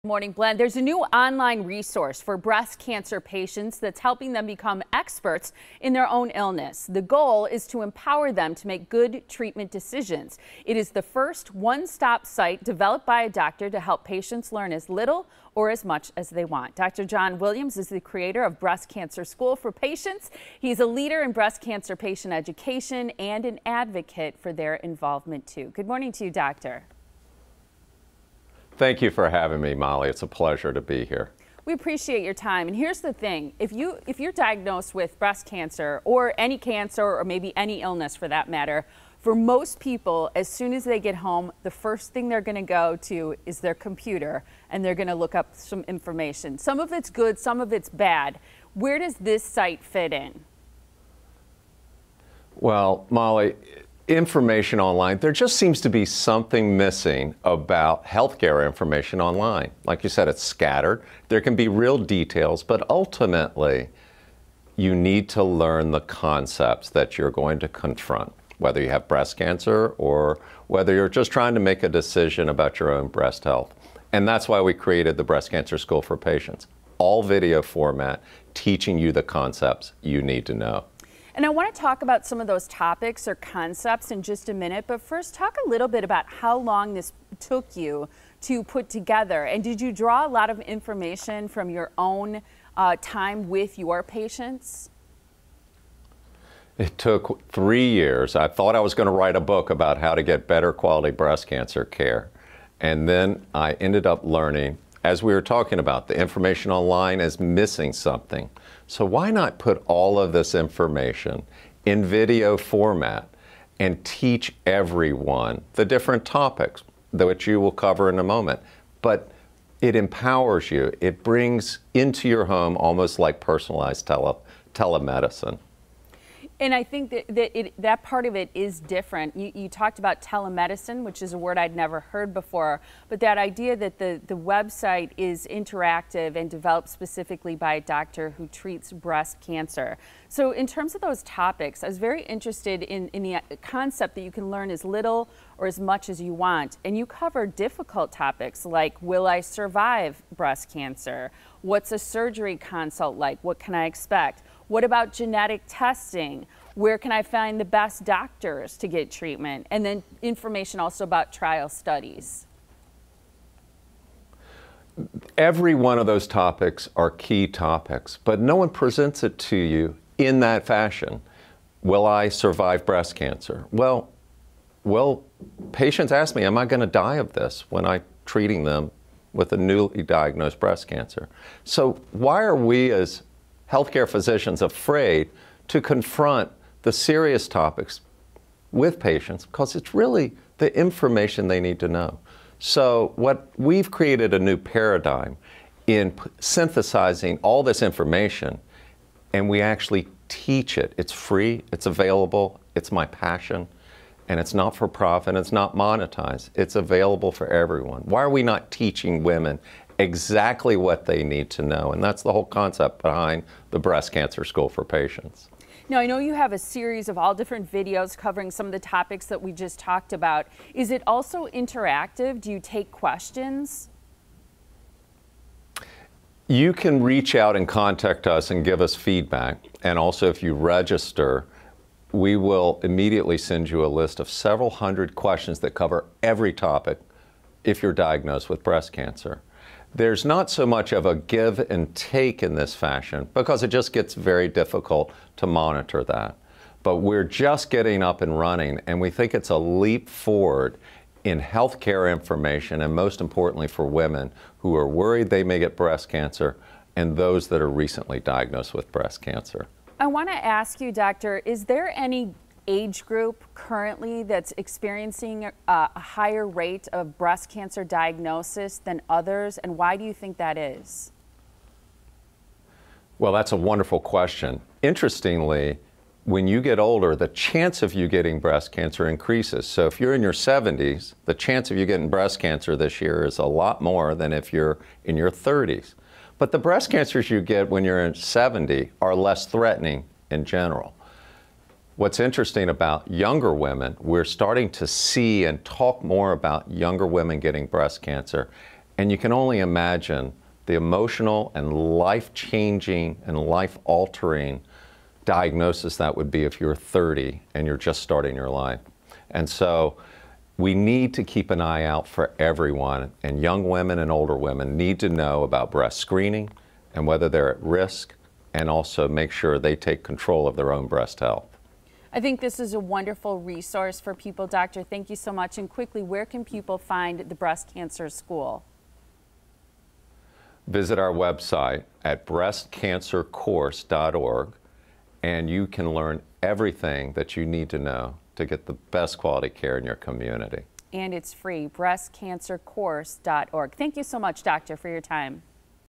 Morning Blend. There's a new online resource for breast cancer patients that's helping them become experts in their own illness. The goal is to empower them to make good treatment decisions. It is the first one-stop site developed by a doctor to help patients learn as little or as much as they want. Dr. John Williams is the creator of Breast Cancer School for Patients. He's a leader in breast cancer patient education and an advocate for their involvement too. Good morning to you, Doctor. Thank you for having me, Molly. It's a pleasure to be here. We appreciate your time. And here's the thing. If you're diagnosed with breast cancer or any cancer or maybe any illness for that matter, for most people, as soon as they get home, the first thing they're going to go to is their computer and they're going to look up some information. Some of it's good, some of it's bad. Where does this site fit in? Well, Molly, information online, there just seems to be something missing about healthcare information online. Like you said, it's scattered. There can be real details, but ultimately, you need to learn the concepts that you're going to confront, whether you have breast cancer or whether you're just trying to make a decision about your own breast health. And that's why we created the Breast Cancer School for Patients, all video format, teaching you the concepts you need to know. And I want to talk about some of those topics or concepts in just a minute, but first talk a little bit about how long this took you to put together. And did you draw a lot of information from your own time with your patients? It took 3 years. I thought I was going to write a book about how to get better quality breast cancer care. And then I ended up learning, as we were talking about, the information online is missing something. So why not put all of this information in video format and teach everyone the different topics, which you will cover in a moment. But it empowers you. It brings into your home almost like personalized telemedicine. And I think that part of it is different. You talked about telemedicine, which is a word I'd never heard before, but that idea that the website is interactive and developed specifically by a doctor who treats breast cancer. So in terms of those topics, I was very interested in the concept that you can learn as little or as much as you want. And you cover difficult topics like, will I survive breast cancer? What's a surgery consult like? What can I expect? What about genetic testing? Where can I find the best doctors to get treatment? And then information also about trial studies. Every one of those topics are key topics, but no one presents it to you in that fashion. Will I survive breast cancer? Well, patients ask me, am I going to die of this when I'm treating them with a newly diagnosed breast cancer? So why are we as healthcare physicians afraid to confront the serious topics with patients? Because it's really the information they need to know. So we've created a new paradigm in synthesizing all this information, and we actually teach it. It's free, it's available, it's my passion, and it's not for profit, it's not monetized. It's available for everyone. Why are we not teaching women exactly what they need to know? And that's the whole concept behind the Breast Cancer School for Patients. Now, I know you have a series of all different videos covering some of the topics that we just talked about. Is it also interactive? Do you take questions? You can reach out and contact us and give us feedback. And also, if you register, we will immediately send you a list of several hundred questions that cover every topic if you're diagnosed with breast cancer. There's not so much of a give and take in this fashion because it just gets very difficult to monitor that. But we're just getting up and running, and we think it's a leap forward in healthcare information, and most importantly for women who are worried they may get breast cancer and those that are recently diagnosed with breast cancer. I want to ask you, Doctor, is there any age group currently that's experiencing a higher rate of breast cancer diagnosis than others, and why do you think that is? Well, that's a wonderful question. Interestingly, when you get older, the chance of you getting breast cancer increases. So if you're in your 70s, the chance of you getting breast cancer this year is a lot more than if you're in your 30s. But the breast cancers you get when you're in 70 are less threatening in general. What's interesting about younger women, we're starting to see and talk more about younger women getting breast cancer. And you can only imagine the emotional and life-changing and life-altering diagnosis that would be if you're 30 and you're just starting your life. And so we need to keep an eye out for everyone, and young women and older women need to know about breast screening and whether they're at risk, and also make sure they take control of their own breast health. I think this is a wonderful resource for people, Doctor. Thank you so much. And quickly, where can people find the Breast Cancer School? Visit our website at breastcancercourse.org, and you can learn everything that you need to know to get the best quality care in your community. And it's free, breastcancercourse.org. Thank you so much, Doctor, for your time.